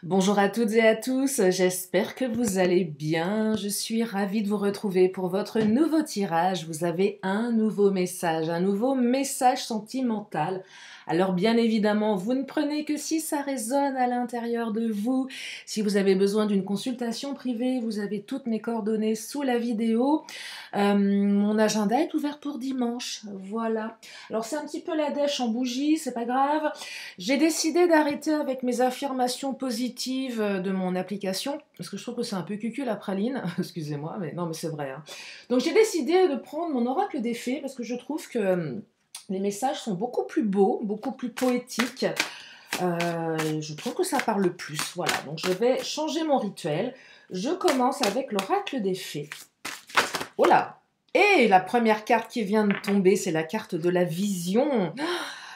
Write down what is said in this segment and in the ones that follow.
Bonjour à toutes et à tous, j'espère que vous allez bien. Je suis ravie de vous retrouver pour votre nouveau tirage. Vous avez un nouveau message sentimental. Alors bien évidemment, vous ne prenez que si ça résonne à l'intérieur de vous. Si vous avez besoin d'une consultation privée, vous avez toutes mes coordonnées sous la vidéo. Mon agenda est ouvert pour dimanche, voilà. Alors c'est un petit peu la dèche en bougie, c'est pas grave. J'ai décidé d'arrêter avec mes affirmations positives de mon application, parce que je trouve que c'est un peu cucu la praline, excusez-moi, mais non mais c'est vrai. Hein. Donc j'ai décidé de prendre mon oracle des fées, parce que je trouve que les messages sont beaucoup plus beaux, beaucoup plus poétiques. Je trouve que ça parle plus, voilà. Donc je vais changer mon rituel. Je commence avec l'oracle des fées. Oh là! Et la première carte qui vient de tomber, c'est la carte de la vision.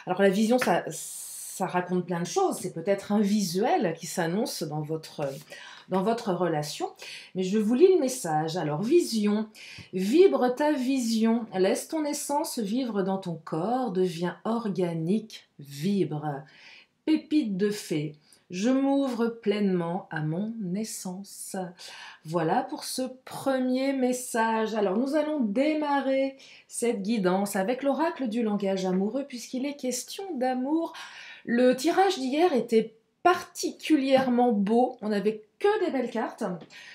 Alors la vision, ça raconte plein de choses. C'est peut-être un visuel qui s'annonce dans votre relation. Mais je vous lis le message. Alors vision, vibre ta vision. Laisse ton essence vivre dans ton corps. Deviens organique, vibre. Pépite de fée. Je m'ouvre pleinement à mon essence. Voilà pour ce premier message. Alors nous allons démarrer cette guidance avec l'oracle du langage amoureux puisqu'il est question d'amour. Le tirage d'hier était particulièrement beau. On n'avait que des belles cartes.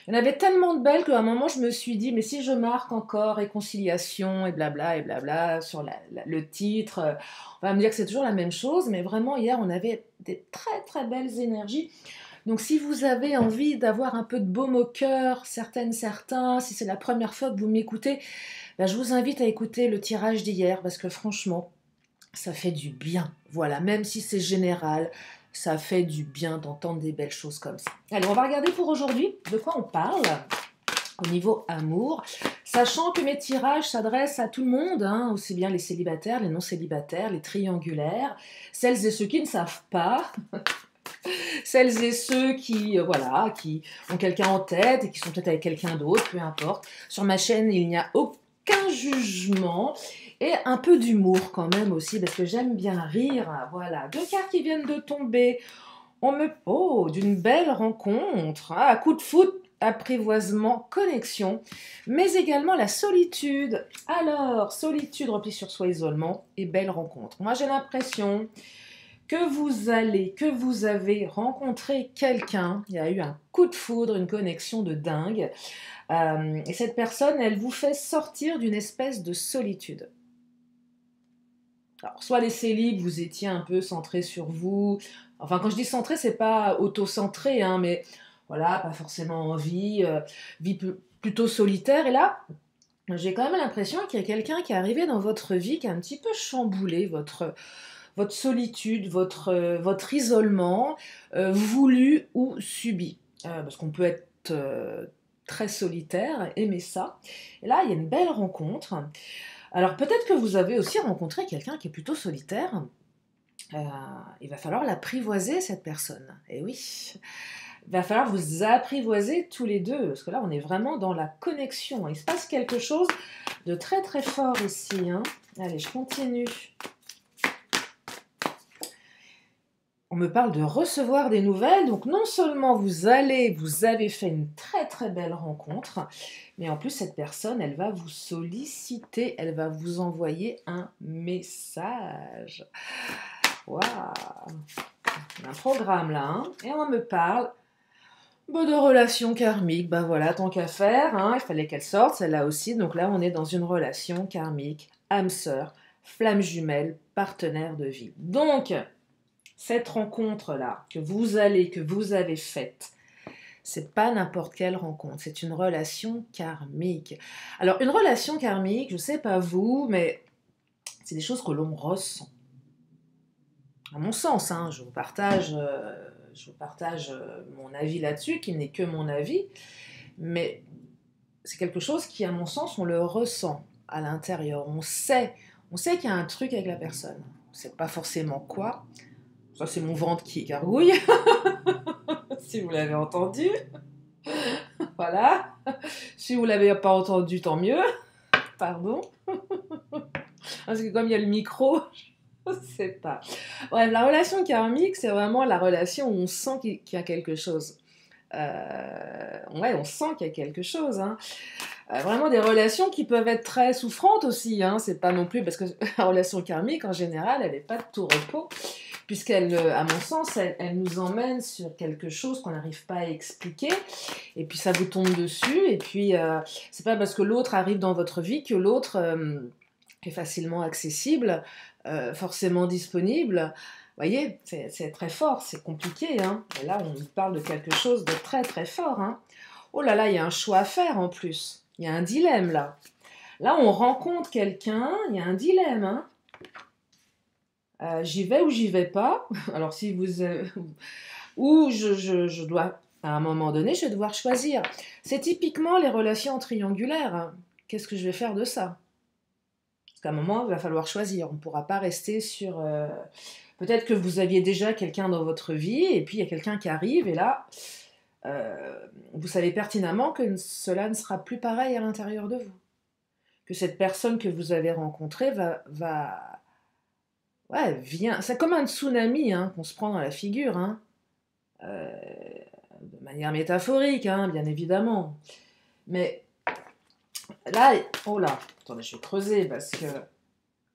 Il y en avait tellement de belles qu'à un moment je me suis dit mais si je marque encore réconciliation et blabla sur le titre, on va me dire que c'est toujours la même chose. Mais vraiment hier on avait des très très belles énergies. Donc si vous avez envie d'avoir un peu de baume au cœur, certains, si c'est la première fois que vous m'écoutez, ben je vous invite à écouter le tirage d'hier parce que franchement, ça fait du bien. Voilà, même si c'est général, ça fait du bien d'entendre des belles choses comme ça. Allez, on va regarder pour aujourd'hui de quoi on parle au niveau amour, sachant que mes tirages s'adressent à tout le monde, hein, aussi bien les célibataires, les non célibataires, les triangulaires, celles et ceux qui ne savent pas, celles et ceux qui, voilà, qui ont quelqu'un en tête et qui sont peut-être avec quelqu'un d'autre, peu importe. Sur ma chaîne, il n'y a aucun jugement et un peu d'humour quand même aussi, parce que j'aime bien rire. Voilà, deux cartes qui viennent de tomber. Oh, d'une belle rencontre, hein, coup de foot, apprivoisement, connexion, mais également la solitude. Alors, solitude, repli sur soi, isolement et belle rencontre. Moi, j'ai l'impression que vous avez rencontré quelqu'un, il y a eu un coup de foudre, une connexion de dingue, et cette personne, elle vous fait sortir d'une espèce de solitude. Alors, soit les célibes, vous étiez un peu centré sur vous, enfin quand je dis centré, c'est pas auto-centré, hein, mais voilà, pas forcément envie, vie plutôt solitaire, et là, j'ai quand même l'impression qu'il y a quelqu'un qui est arrivé dans votre vie, qui a un petit peu chamboulé votre solitude, votre isolement, voulu ou subi. Parce qu'on peut être très solitaire, aimer ça. Et là, il y a une belle rencontre. Alors peut-être que vous avez aussi rencontré quelqu'un qui est plutôt solitaire. Euh, il va falloir l'apprivoiser, cette personne. Et oui, il va falloir vous apprivoiser tous les deux, parce que là, on est vraiment dans la connexion. Il se passe quelque chose de très très fort ici. Hein. Allez, je continue. On me parle de recevoir des nouvelles, donc non seulement vous avez fait une très très belle rencontre, mais en plus cette personne, elle va vous solliciter, elle va vous envoyer un message. Waouh, un programme là, hein. Et on me parle de relations karmiques, ben voilà, tant qu'à faire, hein, il fallait qu'elle sorte, celle-là aussi, donc là on est dans une relation karmique, âme sœur, flamme jumelle, partenaire de vie. Donc, cette rencontre-là que vous avez faite, c'est pas n'importe quelle rencontre, c'est une relation karmique. Alors, une relation karmique, je sais pas vous, mais c'est des choses que l'on ressent. À mon sens, hein, je vous partage mon avis là-dessus, qui n'est que mon avis, mais c'est quelque chose qui, à mon sens, on le ressent à l'intérieur. On sait qu'il y a un truc avec la personne. On sait pas forcément quoi. Ça, c'est mon ventre qui gargouille, si vous l'avez entendu. Voilà. Si vous l'avez pas entendu, tant mieux. Pardon. Parce que comme il y a le micro, C'est pas. Ouais, la relation karmique, c'est vraiment la relation où on sent qu'il y a quelque chose. Ouais, on sent qu'il y a quelque chose. Hein. Vraiment des relations qui peuvent être très souffrantes aussi. Hein. C'est pas non plus parce que la relation karmique, en général, elle n'est pas de tout repos. Puisqu'elle, à mon sens, elle nous emmène sur quelque chose qu'on n'arrive pas à expliquer, et puis ça vous tombe dessus, et puis c'est pas parce que l'autre arrive dans votre vie que l'autre est facilement accessible, forcément disponible. Vous voyez, c'est très fort, c'est compliqué. Hein. Et là, on parle de quelque chose de très très fort. Hein. Oh là là, il y a un choix à faire en plus. Il y a un dilemme là. Là, on rencontre quelqu'un, il y a un dilemme. Hein. J'y vais ou j'y vais pas. Alors si vous... ou je dois, à un moment donné, je vais devoir choisir. C'est typiquement les relations triangulaires. Hein. Qu'est-ce que je vais faire de ça? Parce qu'à un moment, il va falloir choisir. On ne pourra pas rester sur... Peut-être que vous aviez déjà quelqu'un dans votre vie, et puis il y a quelqu'un qui arrive, et là, vous savez pertinemment que cela ne sera plus pareil à l'intérieur de vous. Que cette personne que vous avez rencontrée ouais, vient. C'est comme un tsunami hein, qu'on se prend dans la figure, hein. De manière métaphorique, hein, bien évidemment. Mais là, oh là, attendez, je vais creuser parce que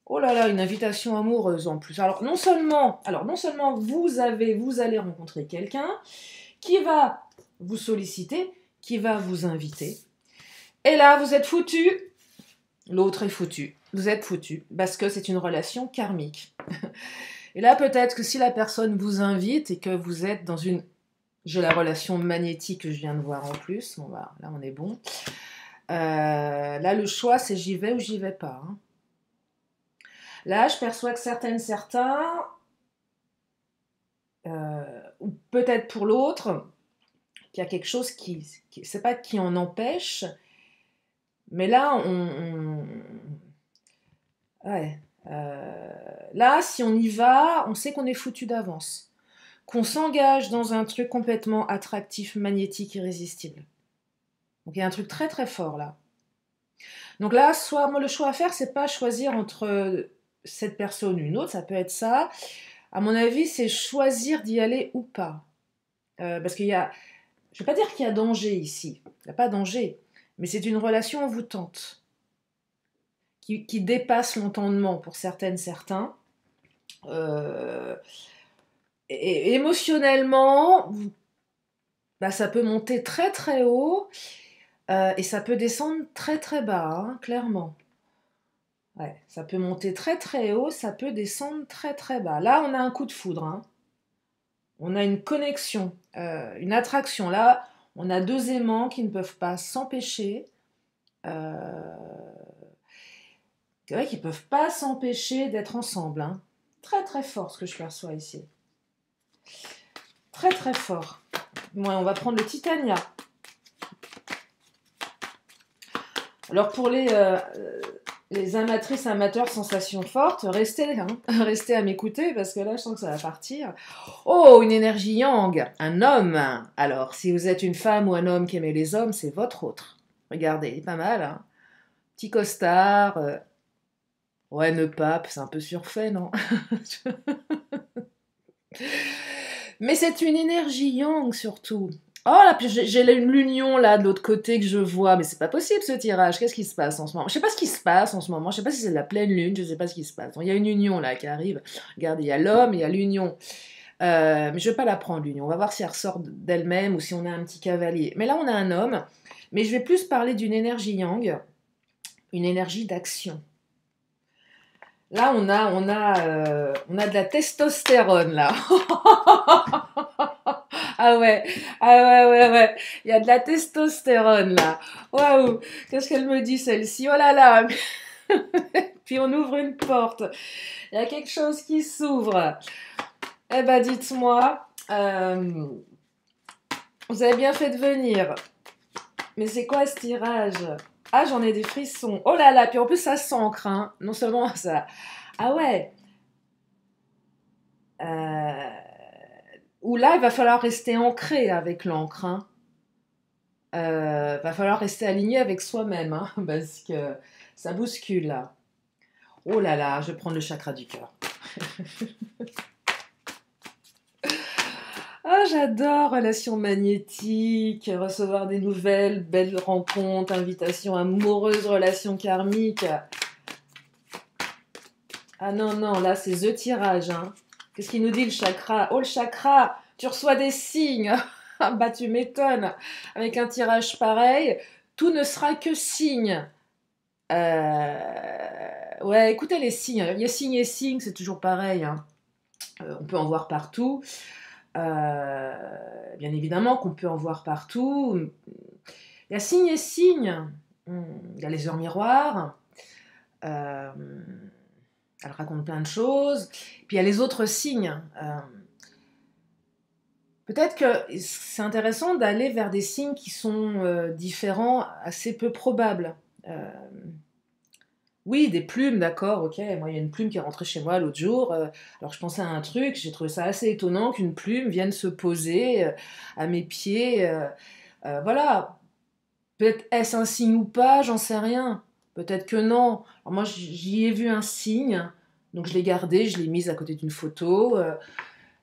oh là là, une invitation amoureuse en plus. Alors non seulement vous allez rencontrer quelqu'un qui va vous solliciter, qui va vous inviter, et là vous êtes foutu. L'autre est foutu. Vous êtes foutu parce que c'est une relation karmique. Et là, peut-être que si la personne vous invite et que vous êtes dans une... J'ai la relation magnétique que je viens de voir en plus. Bon, bah, là, on est bon. Là, le choix, c'est j'y vais ou j'y vais pas. Hein. Là, je perçois que certains, ou peut-être pour l'autre, qu'il y a quelque chose c'est pas qui en empêche, mais là, ouais. Là, si on y va, on sait qu'on est foutu d'avance. Qu'on s'engage dans un truc complètement attractif, magnétique, irrésistible. Donc il y a un truc très très fort là. Donc là, soit moi le choix à faire, c'est pas choisir entre cette personne ou une autre, ça peut être ça. À mon avis, c'est choisir d'y aller ou pas. Parce qu'il y a, je vais pas dire qu'il y a danger ici, il n'y a pas danger, mais c'est une relation envoûtante qui dépasse l'entendement pour certaines, certains. Et émotionnellement, bah, ça peut monter très très haut et ça peut descendre très très bas, hein, clairement. Ouais, ça peut monter très très haut, ça peut descendre très très bas. Là, on a un coup de foudre, hein. On a une connexion, une attraction. Là, on a deux aimants qui ne peuvent pas s'empêcher. Euh, ouais, qui ne peuvent pas s'empêcher d'être ensemble. Hein. Très très fort ce que je perçois ici. Très très fort. Bon, on va prendre le Titania. Alors pour les amatrices, amateurs, sensations fortes, restez, hein, restez à m'écouter parce que là je sens que ça va partir. Oh, une énergie yang, un homme. Alors si vous êtes une femme ou un homme qui aimait les hommes, c'est votre autre. Regardez, il est pas mal. Hein. Petit costard. Ouais, nœud pape, c'est un peu surfait, non? Mais c'est une énergie yang surtout. Oh là, puis j'ai l'union là de l'autre côté que je vois, mais c'est pas possible ce tirage. Qu'est-ce qui se passe en ce moment? Je sais pas ce qui se passe en ce moment. Je sais pas si c'est de la pleine lune. Je sais pas ce qui se passe. Il y a une union là qui arrive. Regardez, il y a l'homme, il y a l'union. Mais je vais pas la prendre l'union. On va voir si elle ressort d'elle-même ou si on a un petit cavalier. Mais là, on a un homme. Mais je vais plus parler d'une énergie yang, une énergie d'action. Là, on a de la testostérone, là. Ah ouais, ouais. Il y a de la testostérone, là. Waouh, qu'est-ce qu'elle me dit, celle-ci? Oh là là. Puis on ouvre une porte. Il y a quelque chose qui s'ouvre. Eh ben, dites-moi, vous avez bien fait de venir. Mais c'est quoi ce tirage? Ah, j'en ai des frissons. Oh là là, puis en plus ça s'ancre, hein. Non seulement ça. Ah ouais. Ou là, il va falloir rester ancré avec l'encre. Hein. Va falloir rester aligné avec soi-même, hein, parce que ça bouscule là. Oh là là, je vais prendre le chakra du cœur. Ah, j'adore relations magnétiques, recevoir des nouvelles, belles rencontres, invitations amoureuses, relations karmiques. Ah non, non, là c'est The tirage, hein. Qu'est-ce qu'il nous dit le chakra? Oh le chakra, tu reçois des signes. Ah bah tu m'étonnes. Avec un tirage pareil, tout ne sera que signe. Ouais, écoutez les signes. Il y a signe et signe, c'est toujours pareil, hein. On peut en voir partout. Bien évidemment qu'on peut en voir partout. Il y a signe et signe. Il y a les heures miroirs. Euh, Elle raconte plein de choses. Puis il y a les autres signes. Peut-être que c'est intéressant d'aller vers des signes qui sont différents, assez peu probables. Euh, oui, des plumes, d'accord, ok. Moi, il y a une plume qui est rentrée chez moi l'autre jour. Alors, je pensais à un truc, j'ai trouvé ça assez étonnant qu'une plume vienne se poser à mes pieds. Voilà. Peut-être est-ce un signe ou pas, j'en sais rien. Peut-être que non. Alors, moi, j'y ai vu un signe, donc je l'ai gardé, je l'ai mise à côté d'une photo.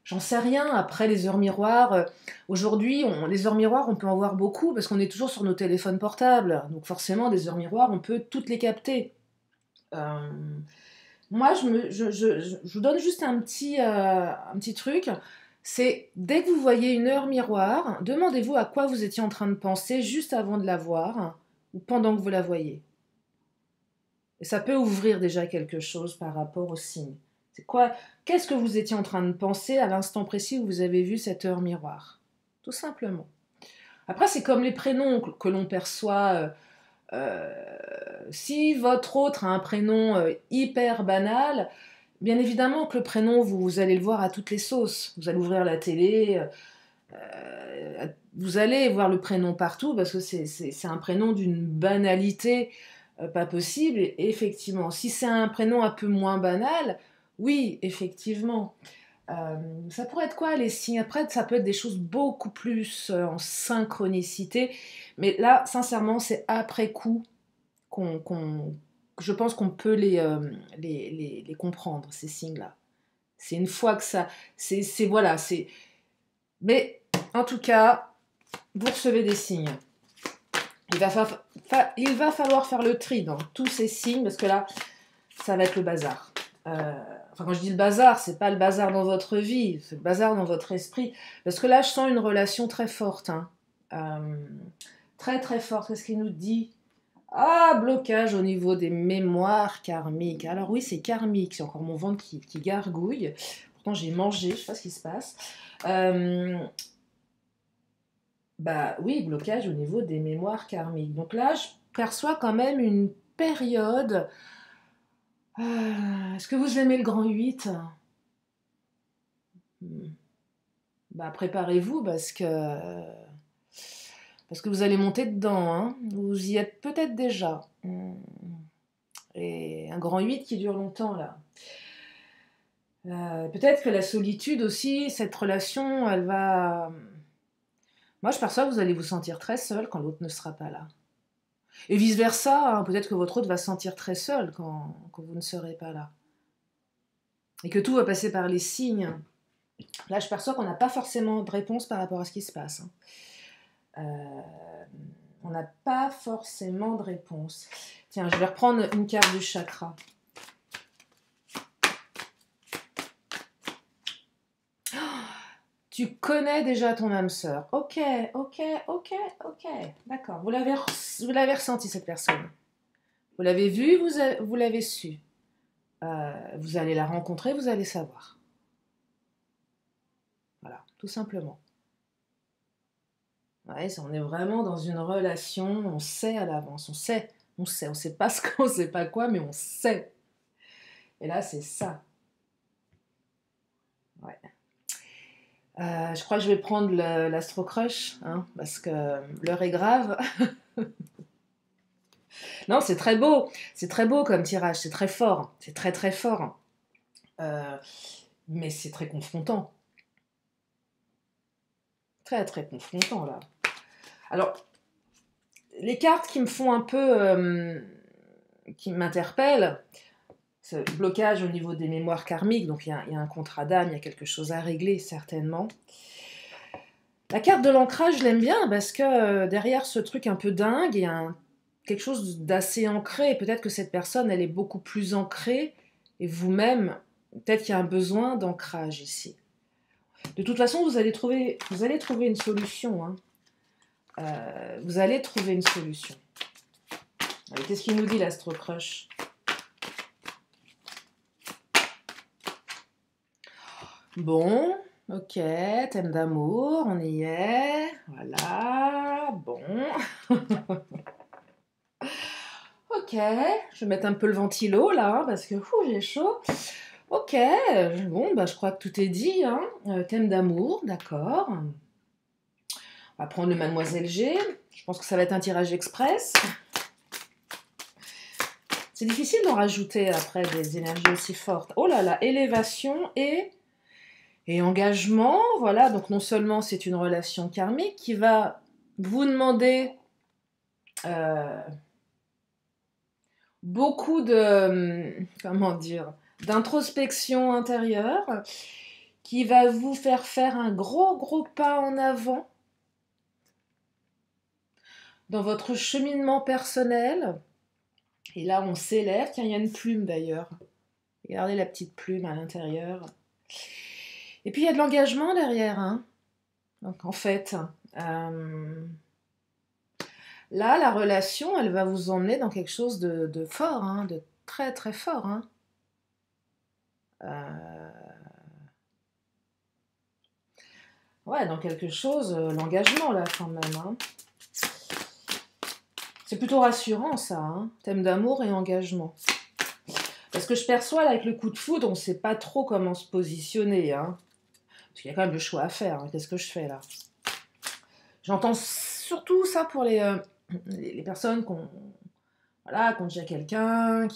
J'en sais rien. Après, les heures miroirs, aujourd'hui, les heures miroirs, on peut en voir beaucoup parce qu'on est toujours sur nos téléphones portables. Donc forcément, des heures miroirs, on peut toutes les capter. Euh, Moi, je vous donne juste un petit truc. C'est dès que vous voyez une heure miroir, demandez-vous à quoi vous étiez en train de penser juste avant de la voir ou pendant que vous la voyez. Et ça peut ouvrir déjà quelque chose par rapport au signe. C'est quoi? Qu'est-ce que vous étiez en train de penser à l'instant précis où vous avez vu cette heure miroir? Tout simplement. Après, c'est comme les prénoms que l'on perçoit. Si votre autre a un prénom hyper banal, bien évidemment que le prénom, vous allez le voir à toutes les sauces. Vous allez ouvrir la télé, vous allez voir le prénom partout parce que c'est un prénom d'une banalité pas possible. Et effectivement, si c'est un prénom un peu moins banal, oui, effectivement. Ça pourrait être quoi les signes? Après, ça peut être des choses beaucoup plus en synchronicité. Mais là, sincèrement, c'est après coup qu'on, je pense qu'on peut les comprendre, ces signes-là. C'est une fois que ça... voilà, c'est... Mais en tout cas, vous recevez des signes. Il va falloir faire le tri dans tous ces signes, parce que là, ça va être le bazar. Enfin, quand je dis le bazar, c'est pas le bazar dans votre vie, c'est le bazar dans votre esprit. Parce que là, je sens une relation très forte. Hein. Euh, Très très forte. Qu'est-ce qu'il nous dit? Ah, blocage au niveau des mémoires karmiques. Alors oui, c'est karmique, c'est encore mon ventre qui gargouille. Pourtant, j'ai mangé, je sais pas ce qui se passe. Euh, Bah oui, blocage au niveau des mémoires karmiques. Donc là, je perçois quand même une période. Est-ce que vous aimez le grand 8? Hmm. Bah préparez-vous parce que vous allez monter dedans, hein. Vous y êtes peut-être déjà. Et un grand 8 qui dure longtemps là. Peut-être que la solitude aussi, cette relation, elle va. Moi, je perçois que vous allez vous sentir très seul quand l'autre ne sera pas là. Et vice-versa, hein, peut-être que votre autre va se sentir très seul quand vous ne serez pas là. Et que tout va passer par les signes. Là, je perçois qu'on n'a pas forcément de réponse par rapport à ce qui se passe. Hein. On n'a pas forcément de réponse. Tiens, je vais reprendre une carte du chakra. Tu connais déjà ton âme sœur. Ok, ok, ok, ok. D'accord. Vous l'avez ressenti, cette personne. Vous l'avez vue, vous l'avez su. Vous allez la rencontrer, vous allez savoir. Voilà, tout simplement. Ouais, on est vraiment dans une relation, on sait à l'avance, on sait pas ce qu'on sait pas quoi, mais on sait. Et là, c'est ça. Ouais. Je crois que je vais prendre l'Astro Crush, hein, parce que l'heure est grave. Non, c'est très beau comme tirage, c'est très fort, c'est très très fort. Euh, mais c'est très confrontant, très très confrontant là. Alors, les cartes qui me font un peu, qui m'interpellent, ce blocage au niveau des mémoires karmiques, donc il y a un contrat d'âme, il y a quelque chose à régler certainement. La carte de l'ancrage, je l'aime bien parce que derrière ce truc un peu dingue, il y a quelque chose d'assez ancré. Peut-être que cette personne, elle est beaucoup plus ancrée et vous-même, peut-être qu'il y a un besoin d'ancrage ici. De toute façon, vous allez trouver une solution. Hein. Vous allez trouver une solution. Qu'est-ce qu'il nous dit l'Astro Crush? Bon, ok, thème d'amour, on y est. Voilà, bon. Ok, je vais mettre un peu le ventilo là, hein, parce que j'ai chaud. Ok, bon, bah, je crois que tout est dit. Hein. Thème d'amour, d'accord. On va prendre le Mademoiselle G. Je pense que ça va être un tirage express. C'est difficile d'en rajouter après des énergies aussi fortes. Oh là là, élévation et engagement. Voilà, donc non seulement c'est une relation karmique qui va vous demander beaucoup de, comment dire, d'introspection intérieure, qui va vous faire faire un gros pas en avant dans votre cheminement personnel. Et là, on s'élève. Tiens, il y a une plume d'ailleurs. Regardez la petite plume à l'intérieur. Et puis, il y a de l'engagement derrière. Hein. Donc, en fait, là, la relation, elle va vous emmener dans quelque chose de fort, hein, de très, très fort. Hein. Ouais, dans quelque chose, l'engagement, là, quand même. Hein. C'est plutôt rassurant, ça. Hein. Thème d'amour et engagement. Parce que je perçois, là, avec le coup de foudre, on ne sait pas trop comment se positionner. Hein. Parce qu'il y a quand même le choix à faire. Hein. Qu'est-ce que je fais, là? J'entends surtout ça pour les personnes qui ont déjà quelqu'un,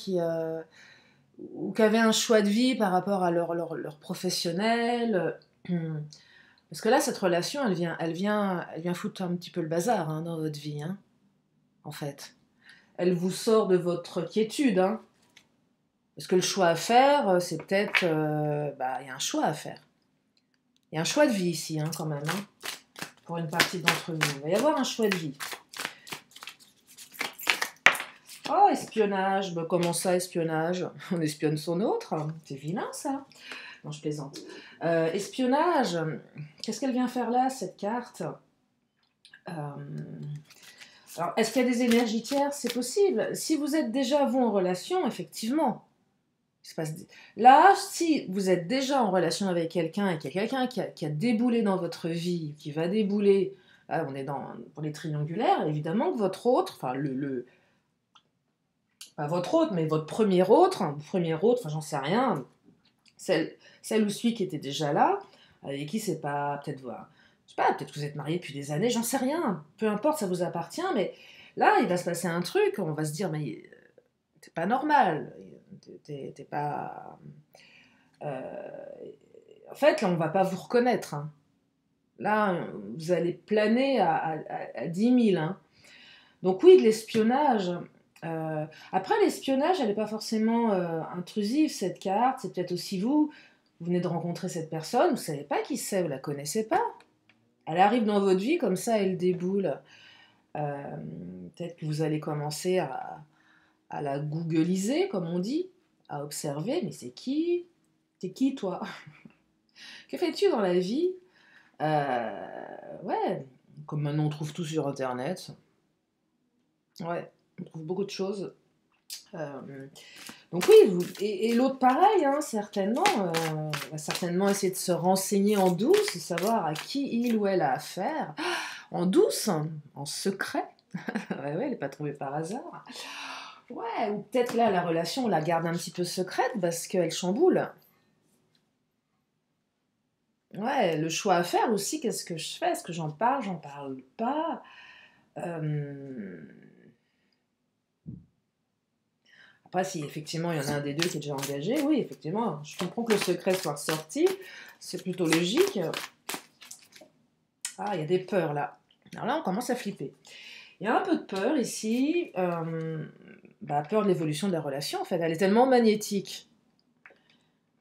ou qui avaient un choix de vie par rapport à leur professionnel. Parce que là, cette relation, elle vient foutre un petit peu le bazar hein, dans votre vie, hein, en fait. Elle vous sort de votre quiétude, hein. Parce que le choix à faire, c'est peut-être... y a un choix à faire. Il y a un choix de vie ici, hein, quand même, hein, pour une partie d'entre vous. Il va y avoir un choix de vie. Oh, espionnage. Bah, comment ça, espionnage? On espionne son autre. C'est vilain, ça. Non, je plaisante. Espionnage. Qu'est-ce qu'elle vient faire là, cette carte? Alors, est-ce qu'il y a des énergies tierces? C'est possible. Si vous êtes déjà, vous, en relation, effectivement. Là, si vous êtes déjà en relation avec quelqu'un et qu'il y a quelqu'un qui a déboulé dans votre vie, qui va débouler, là, on est pour les triangulaires, évidemment que votre autre, enfin, pas votre autre, mais votre premier autre, enfin, j'en sais rien, celle ou celui qui était déjà là, avec qui c'est pas, peut-être voir. Je sais pas, peut-être que vous êtes mariés depuis des années, j'en sais rien. Peu importe, ça vous appartient, mais là, il va se passer un truc, on va se dire, mais c'est pas normal. T'es pas... En fait, là, on va pas vous reconnaître. Hein. Là, vous allez planer à 10 000. Hein. Donc oui, de l'espionnage. Après, l'espionnage, elle n'est pas forcément intrusive, cette carte. C'est peut-être aussi vous. Vous venez de rencontrer cette personne, vous ne savez pas qui c'est, vous ne la connaissez pas. Elle arrive dans votre vie, comme ça, elle déboule. Peut-être que vous allez commencer à la googliser, comme on dit, à observer, mais c'est qui? T'es qui, toi? Que fais-tu dans la vie? Ouais, comme maintenant on trouve tout sur Internet. Ouais, on trouve beaucoup de choses. Donc oui, et l'autre pareil, hein, certainement, va certainement essayer de se renseigner en douce, savoir à qui il ou elle a affaire. En douce, en secret. Ouais, elle n'est pas trouvée par hasard. Ouais, ou peut-être là, la relation, on la garde un petit peu secrète parce qu'elle chamboule. Ouais, le choix à faire aussi, qu'est-ce que je fais? Est-ce que j'en parle pas? Après, si effectivement il y en a un des deux qui est déjà engagé, oui, effectivement, je comprends que le secret soit ressorti, c'est plutôt logique. Ah, il y a des peurs là. Alors là, on commence à flipper. Il y a un peu de peur ici, peur de l'évolution de la relation en fait. Elle est tellement magnétique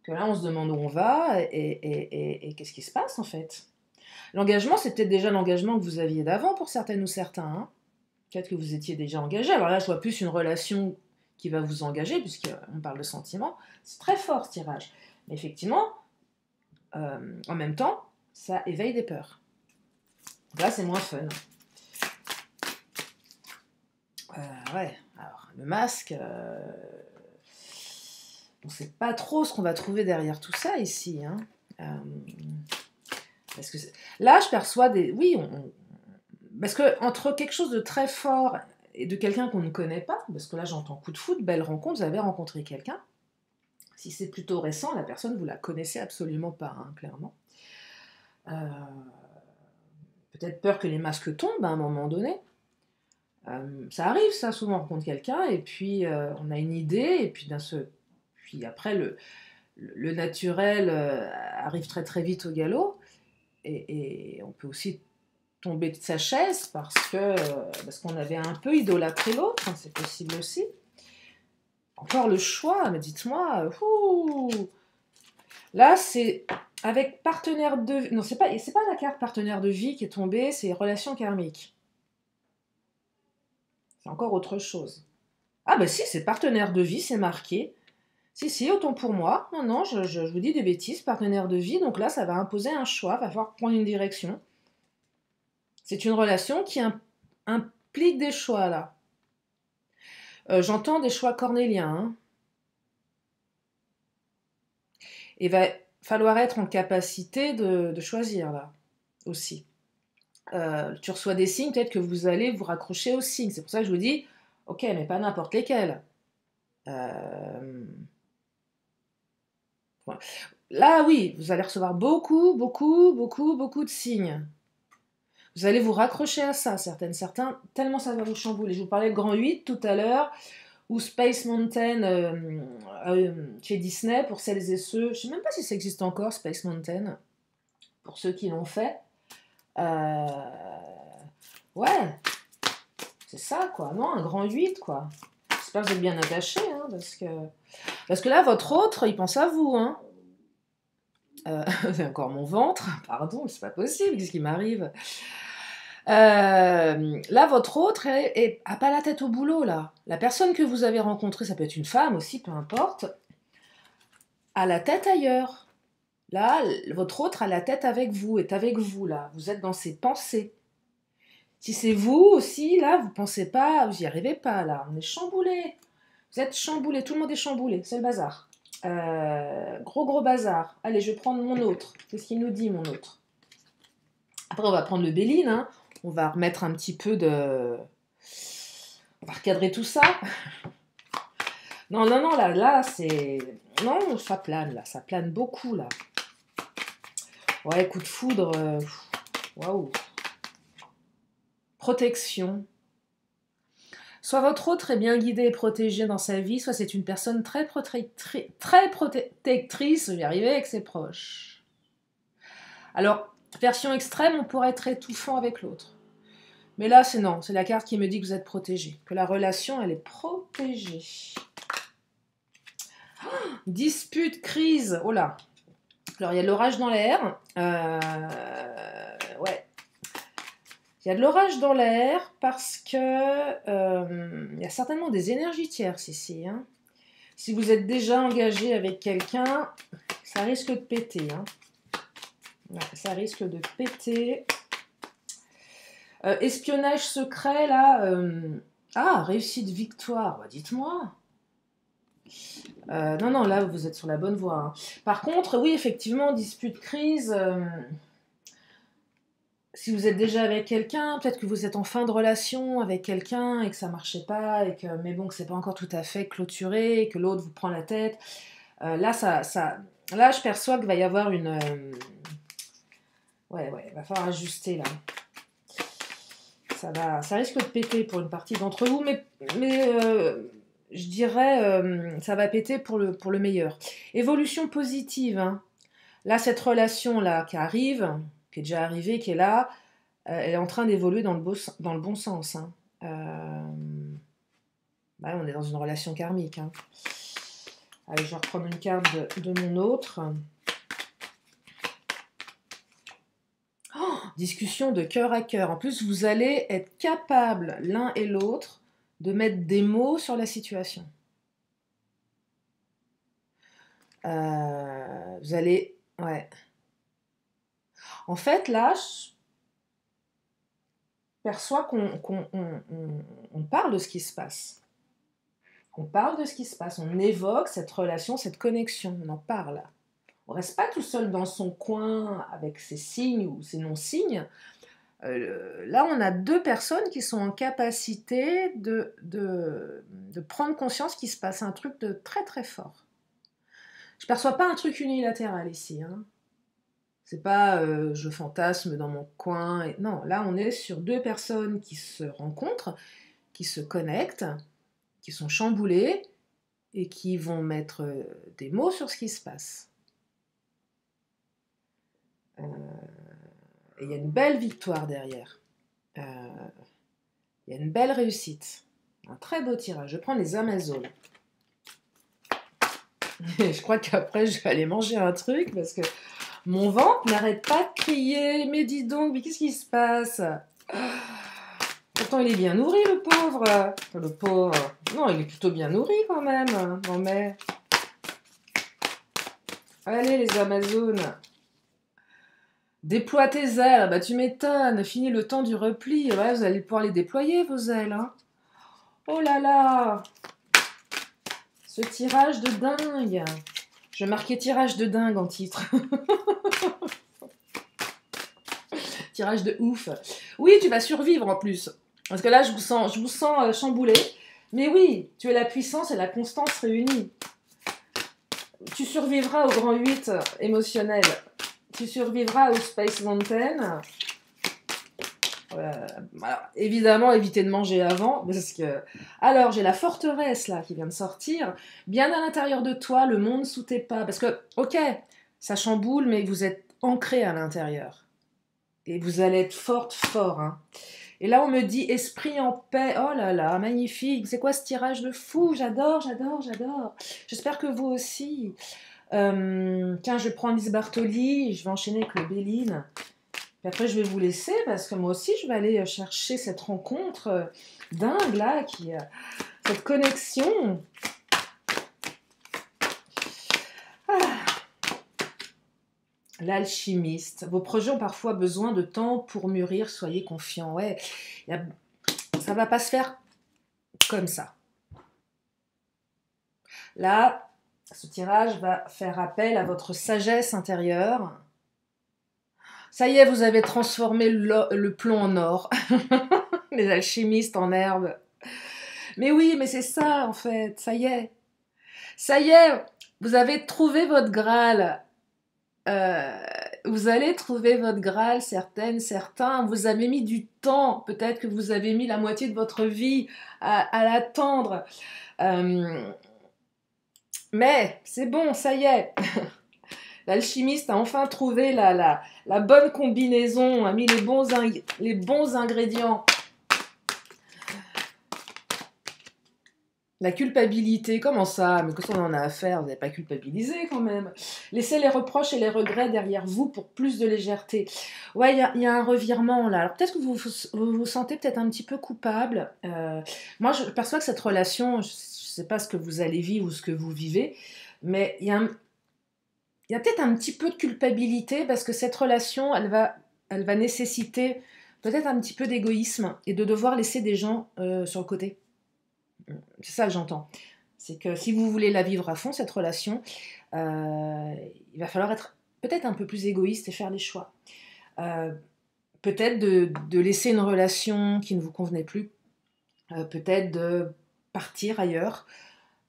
que là on se demande où on va et qu'est-ce qui se passe en fait. L'engagement, c'est peut-être déjà l'engagement que vous aviez d'avant pour certaines ou certains, hein. Peut-être que vous étiez déjà engagé. Alors là, je vois plus une relation qui va vous engager, puisqu'on parle de sentiments. C'est très fort ce tirage. Mais effectivement, en même temps, ça éveille des peurs. Là, c'est moins fun. Ouais, alors le masque, on ne sait pas trop ce qu'on va trouver derrière tout ça ici, hein. Parce que là, je perçois des... Oui, parce que entre quelque chose de très fort et de quelqu'un qu'on ne connaît pas, parce que là j'entends coup de foot, belle rencontre, vous avez rencontré quelqu'un. Si c'est plutôt récent, la personne, vous la connaissez absolument pas, hein, clairement. Peut-être peur que les masques tombent à un moment donné. Ça arrive, ça, souvent on rencontre quelqu'un, et puis on a une idée, et puis puis après le naturel arrive très très vite au galop, et on peut aussi tomber de sa chaise parce qu'on avait un peu idolâtré l'autre, hein, c'est possible aussi. Encore le choix, mais dites-moi, là c'est avec partenaire de vie, non c'est pas la carte partenaire de vie qui est tombée, c'est relation karmique. C'est encore autre chose. Ah ben si, c'est partenaire de vie, c'est marqué. Si, autant pour moi. Non, je vous dis des bêtises, partenaire de vie, donc là ça va imposer un choix, va falloir prendre une direction. C'est une relation qui implique des choix là. J'entends des choix cornéliens, hein. Il va falloir être en capacité de choisir, là, aussi. Tu reçois des signes, peut-être que vous allez vous raccrocher aux signes. C'est pour ça que je vous dis, ok, mais pas n'importe lesquels. Ouais. Là, oui, vous allez recevoir beaucoup de signes. Vous allez vous raccrocher à ça, certains, tellement ça va vous chambouler. Je vous parlais de Grand 8 tout à l'heure, ou Space Mountain chez Disney, pour celles et ceux, je ne sais même pas si ça existe encore, Space Mountain, pour ceux qui l'ont fait. Ouais, c'est ça, quoi. Non, un grand 8, quoi. J'espère que vous êtes bien attaché, hein, parce que là, votre autre, il pense à vous, hein. C'est encore mon ventre, pardon, c'est pas possible, qu'est-ce qui m'arrive? Là, votre autre a pas la tête au boulot, là. La personne que vous avez rencontrée, ça peut être une femme aussi, peu importe, a la tête ailleurs. Là, votre autre a la tête avec vous, est avec vous, là. Vous êtes dans ses pensées. Si c'est vous aussi, là, vous pensez pas, vous n'y arrivez pas, là. On est chamboulé. Vous êtes chamboulé, tout le monde est chamboulé, c'est le bazar. Gros bazar. Allez, je vais prendre mon autre. Qu'est-ce qu'il nous dit, mon autre? Après, on va prendre le Béline, hein. On va remettre un petit peu de... On va recadrer tout ça. Non, là, c'est... Non, ça plane, là. Ça plane beaucoup, là. Ouais, coup de foudre. Waouh. Protection. Soit votre autre est bien guidé et protégé dans sa vie, soit c'est une personne très protectrice, j'y arrivais, avec ses proches. Alors, version extrême, on pourrait être étouffant avec l'autre. Mais là, c'est non, c'est la carte qui me dit que vous êtes protégé, que la relation, elle est protégée. Dispute, crise, oh là. Alors, il y a de l'orage dans l'air. Ouais. Il y a de l'orage dans l'air parce que il y a certainement des énergies tierces ici, hein. Si vous êtes déjà engagé avec quelqu'un, ça risque de péter, hein. Ouais, ça risque de péter. Espionnage secret, là. Réussite, victoire. Bah, dites-moi. Non, là, vous êtes sur la bonne voie, hein. Par contre, oui, effectivement, dispute, crise... si vous êtes déjà avec quelqu'un, peut-être que vous êtes en fin de relation avec quelqu'un et que ça marchait pas, mais bon, que c'est pas encore tout à fait clôturé, et que l'autre vous prend la tête. Là, là, je perçois qu'il va y avoir une... Ouais, il va falloir ajuster, là. Ça risque de péter pour une partie d'entre vous, mais je dirais, ça va péter pour le meilleur. Évolution positive, hein. Là, cette relation-là qui arrive, qui est déjà arrivée, qui est là, elle est en train d'évoluer dans le bon sens, hein. Ouais, on est dans une relation karmique. Hein. Allez, je vais reprendre une carte de mon autre. Oh, discussion de cœur à cœur. En plus, vous allez être capables, l'un et l'autre, de mettre des mots sur la situation. Vous allez... Ouais. En fait, là, je perçois qu'on parle de ce qui se passe. On parle de ce qui se passe. On évoque cette relation, cette connexion. On en parle. On ne reste pas tout seul dans son coin avec ses signes ou ses non-signes. Là, on a deux personnes qui sont en capacité de prendre conscience qu'il se passe un truc de très très fort. Je ne perçois pas un truc unilatéral ici. Hein. C'est pas je fantasme dans mon coin. Non, là, on est sur deux personnes qui se rencontrent, qui se connectent, qui sont chamboulées et qui vont mettre des mots sur ce qui se passe. Et il y a une belle victoire derrière. Il y a une belle réussite. Un très beau tirage. Je prends les Amazones. Et je crois qu'après, je vais aller manger un truc parce que mon ventre n'arrête pas de crier. Mais dis donc, mais qu'est-ce qui se passe? Pourtant, il est bien nourri, le pauvre. Le pauvre. Non, il est plutôt bien nourri quand même. Non, mais... Allez, les Amazones. Déploie tes ailes. Bah, tu m'étonnes. Fini le temps du repli. Ouais, vous allez pouvoir les déployer, vos ailes. Hein. Oh là là. Ce tirage de dingue. Je marquais tirage de dingue en titre. Tirage de ouf. Oui, tu vas survivre en plus. Parce que là, je vous sens chamboulé. Mais oui, tu es la puissance et la constance réunies. Tu survivras au grand 8 émotionnel. Tu survivras au Space Mountain. Alors, évidemment, évitez de manger avant. Parce que... Alors, j'ai la forteresse là qui vient de sortir. Bien à l'intérieur de toi, le monde sous tes pas. Parce que, ok, ça chamboule, mais vous êtes ancré à l'intérieur. Et vous allez être fort. Hein. Et là, on me dit esprit en paix. Oh là là, magnifique. C'est quoi ce tirage de fou? J'adore. J'espère que vous aussi. Tiens, je prends Miss Bartoli. Je vais enchaîner avec le Béline. Puis après, je vais vous laisser parce que moi aussi, je vais aller chercher cette rencontre dingue là, cette connexion. L'alchimiste. Vos projets ont parfois besoin de temps pour mûrir, soyez confiants. Ouais, ça va pas se faire comme ça. Là, ce tirage va faire appel à votre sagesse intérieure. Ça y est, vous avez transformé le plomb en or. Les alchimistes en herbe. Mais oui, mais c'est ça en fait, ça y est. Ça y est, vous avez trouvé votre Graal. Vous allez trouver votre Graal, certains. Vous avez mis du temps. Peut-être que vous avez mis la moitié de votre vie à l'attendre. Mais c'est bon, ça y est. L'alchimiste a enfin trouvé la bonne combinaison, a mis les bons ingrédients. La culpabilité, comment ça? Mais qu'est-ce qu'on en a à faire? Vous n'avez pas culpabilisé quand même. Laissez les reproches et les regrets derrière vous pour plus de légèreté. Ouais, il y a un revirement là. Alors peut-être que vous sentez peut-être un petit peu coupable. Moi, je perçois que cette relation, je ne sais pas ce que vous allez vivre ou ce que vous vivez, mais il y a peut-être un petit peu de culpabilité parce que cette relation, elle va nécessiter peut-être un petit peu d'égoïsme et de devoir laisser des gens sur le côté. C'est ça que j'entends. C'est que si vous voulez la vivre à fond, cette relation, il va falloir être peut-être un peu plus égoïste et faire des choix. Peut-être de laisser une relation qui ne vous convenait plus. Peut-être de partir ailleurs.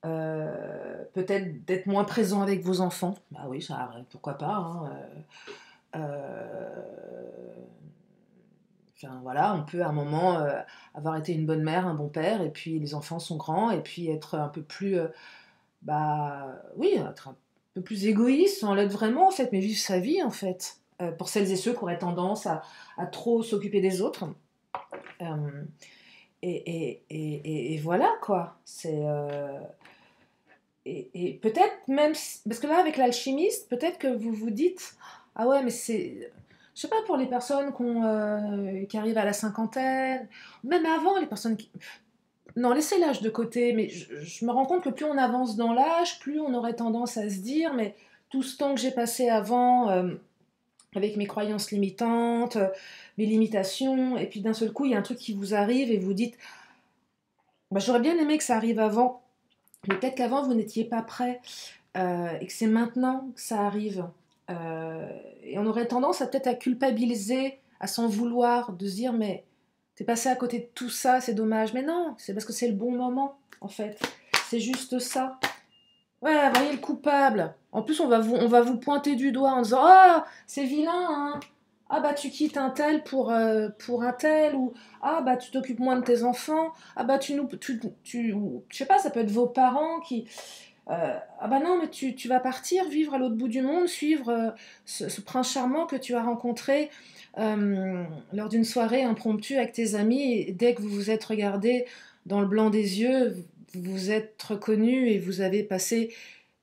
Peut-être d'être moins présent avec vos enfants. Bah oui, ça, pourquoi pas. Hein. Enfin voilà, on peut à un moment avoir été une bonne mère, un bon père, et puis les enfants sont grands, et puis être un peu plus, oui, être un peu plus égoïste, sans l'être vraiment en fait, mais vivre sa vie en fait. Pour celles et ceux qui auraient tendance à trop s'occuper des autres. et voilà, quoi. Et peut-être même, parce que là, avec l'alchimiste, peut-être que vous vous dites, ah ouais, mais c'est, je sais pas, pour les personnes qui arrivent à la cinquantaine, même avant, les personnes qui... Non, laissez l'âge de côté, mais je me rends compte que plus on avance dans l'âge, plus on aurait tendance à se dire, mais tout ce temps que j'ai passé avant, avec mes croyances limitantes, mes limitations, et puis d'un seul coup, il y a un truc qui vous arrive et vous dites, bah, j'aurais bien aimé que ça arrive avant, mais peut-être qu'avant, vous n'étiez pas prêt, et que c'est maintenant que ça arrive. Et on aurait tendance à peut-être à culpabiliser, à s'en vouloir, de se dire, mais t'es passé à côté de tout ça, c'est dommage. Mais non, c'est parce que c'est le bon moment, en fait. C'est juste ça. Ouais, voyez le coupable. En plus, on va vous pointer du doigt en disant, oh, c'est vilain, hein. Ah bah tu quittes un tel pour un tel, ou ah bah tu t'occupes moins de tes enfants, ah bah je sais pas, ça peut être vos parents qui, ah bah non, mais tu vas partir vivre à l'autre bout du monde, suivre ce prince charmant que tu as rencontré lors d'une soirée impromptue avec tes amis, et dès que vous vous êtes regardé dans le blanc des yeux, vous vous êtes reconnu et vous avez passé...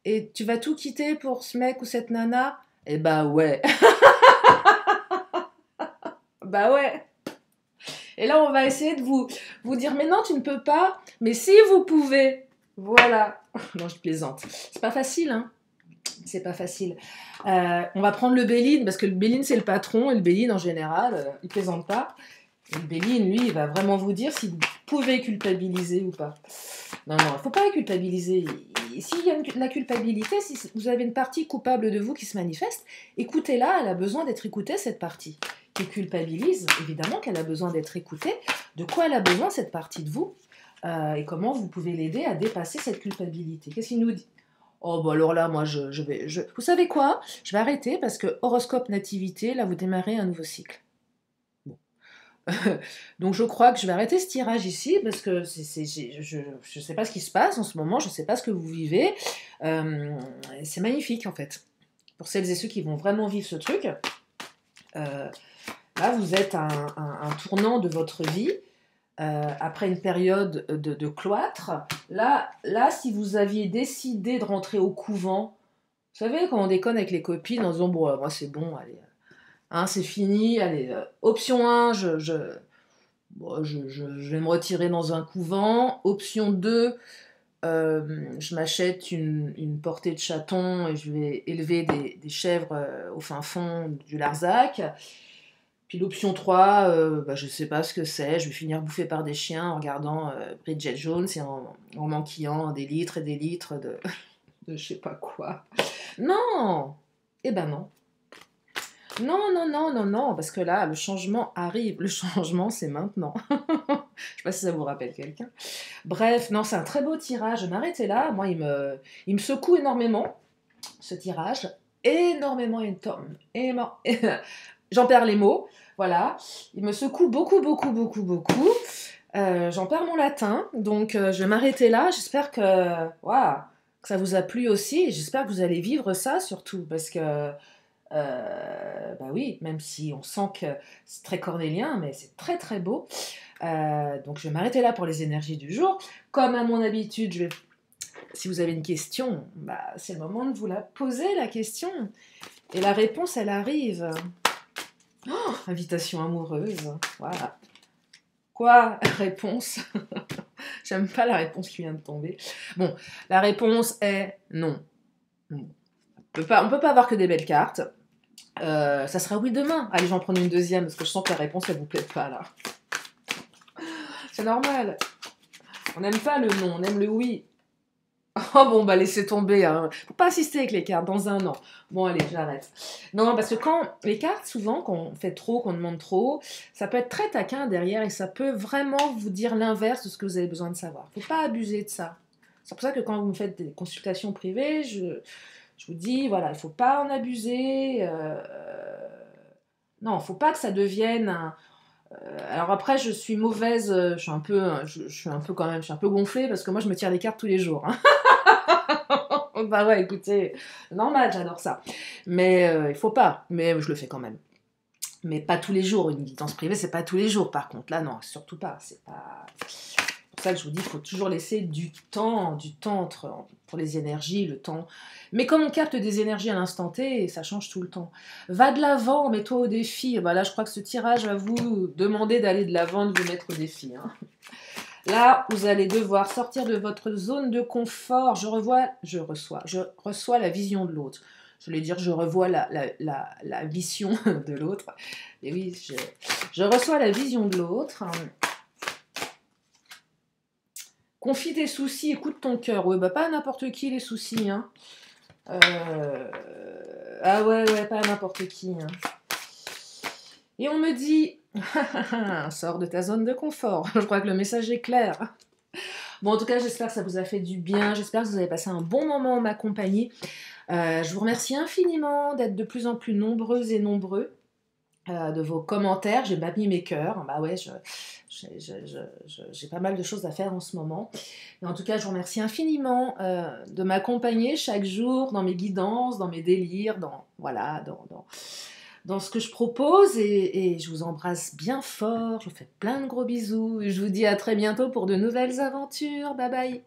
Et tu vas tout quitter pour ce mec ou cette nana? Eh bah ouais, bah ouais. Et là, on va essayer de vous dire, mais non, tu ne peux pas, mais si vous pouvez. Voilà. Non, je plaisante. C'est pas facile, hein. C'est pas facile. On va prendre le Béline, parce que le Béline, c'est le patron, et le Béline, en général, il plaisante pas. Et le Béline, lui, il va vraiment vous dire si vous pouvez culpabiliser ou pas. Non, non, il ne faut pas culpabiliser. S'il y a la culpabilité, si vous avez une partie coupable de vous qui se manifeste, écoutez-la, elle a besoin d'être écoutée, cette partie qui culpabilise. Évidemment qu'elle a besoin d'être écoutée. De quoi elle a besoin, cette partie de vous, et comment vous pouvez l'aider à dépasser cette culpabilité. Qu'est-ce qu'il nous dit? Oh, bah alors là, moi, vous savez quoi? Je vais arrêter parce que horoscope nativité, là, vous démarrez un nouveau cycle. Bon. Donc je crois que je vais arrêter ce tirage ici parce que je ne sais pas ce qui se passe en ce moment, je ne sais pas ce que vous vivez. C'est magnifique en fait. Pour celles et ceux qui vont vraiment vivre ce truc, là vous êtes à un tournant de votre vie. Après une période de cloître, là, si vous aviez décidé de rentrer au couvent, vous savez, quand on déconne avec les copines en disant, bon, moi c'est bon, allez, hein, c'est fini, allez, option 1, bon, je vais me retirer dans un couvent. Option 2, je m'achète une portée de chatons et je vais élever des chèvres au fin fond du Larzac. Puis l'option 3, bah, je sais pas ce que c'est, je vais finir bouffée par des chiens en regardant Bridget Jones et en m'enquillant des litres et des litres de je sais pas quoi. Non! Eh ben non. Non, non, non, non, non, parce que là, le changement arrive. Le changement, c'est maintenant. Je sais pas si ça vous rappelle quelqu'un. Bref, non, c'est un très beau tirage. Je vais m'arrêter là. Moi, il me secoue énormément, ce tirage. Énormément, j'en perds les mots. Voilà. Il me secoue beaucoup, beaucoup, beaucoup, beaucoup. J'en perds mon latin. Donc, je vais m'arrêter là. J'espère waouh, que ça vous a plu aussi. Et j'espère que vous allez vivre ça, surtout. Parce que... bah oui, même si on sent que c'est très cornélien, mais c'est très très beau. Donc je vais m'arrêter là pour les énergies du jour. Comme à mon habitude, si vous avez une question, bah, c'est le moment de vous la poser, la question. Et la réponse, elle arrive. Oh, invitation amoureuse. Voilà. Quoi? Réponse? J'aime pas la réponse qui vient de tomber. Bon, la réponse est non. On peut pas avoir que des belles cartes. Ça sera oui demain. Allez, j'en prends une deuxième parce que je sens que la réponse elle vous plaît pas là. C'est normal. On n'aime pas le non, on aime le oui. Oh bon, bah laissez tomber. Hein. Faut pas assister avec les cartes dans un an. Bon, allez, j'arrête. Non, parce que quand les cartes, souvent, quand on fait trop, qu'on demande trop, ça peut être très taquin derrière et ça peut vraiment vous dire l'inverse de ce que vous avez besoin de savoir. Faut pas abuser de ça. C'est pour ça que quand vous me faites des consultations privées, je vous dis, voilà, il ne faut pas en abuser. Non, il ne faut pas que ça devienne un... alors après, je suis mauvaise, je suis un peu quand même, je suis un peu gonflée parce que moi, je me tire les cartes tous les jours. Hein. Bah ouais, écoutez, normal, j'adore ça. Mais il ne faut pas, mais je le fais quand même. Mais pas tous les jours, une guidance privée, c'est pas tous les jours par contre. Là, non, surtout pas. C'est pas... pour ça que je vous dis, il faut toujours laisser du temps pour les énergies, le temps. Mais comme on capte des énergies à l'instant T, ça change tout le temps. Va de l'avant, mets-toi au défi. Bah là, je crois que ce tirage va vous demander d'aller de l'avant, de vous mettre au défi. Hein. Là, vous allez devoir sortir de votre zone de confort. Je reçois la vision de l'autre. Je voulais dire, je revois la vision de l'autre. Et oui, je reçois la vision de l'autre. Confie tes soucis, écoute ton cœur. Ouais, bah pas à n'importe qui les soucis. Hein. Ah ouais, pas à n'importe qui. Hein. Et on me dit, sors de ta zone de confort. Je crois que le message est clair. Bon, en tout cas, j'espère que ça vous a fait du bien. J'espère que vous avez passé un bon moment en ma compagnie. Je vous remercie infiniment d'être de plus en plus nombreuses et nombreux. De vos commentaires, j'ai pas mis mes cœurs. Bah ouais, j'ai pas mal de choses à faire en ce moment. Et en tout cas, je vous remercie infiniment de m'accompagner chaque jour dans mes guidances, dans mes délires, dans ce que je propose. Et je vous embrasse bien fort. Je vous fais plein de gros bisous. Et je vous dis à très bientôt pour de nouvelles aventures. Bye bye.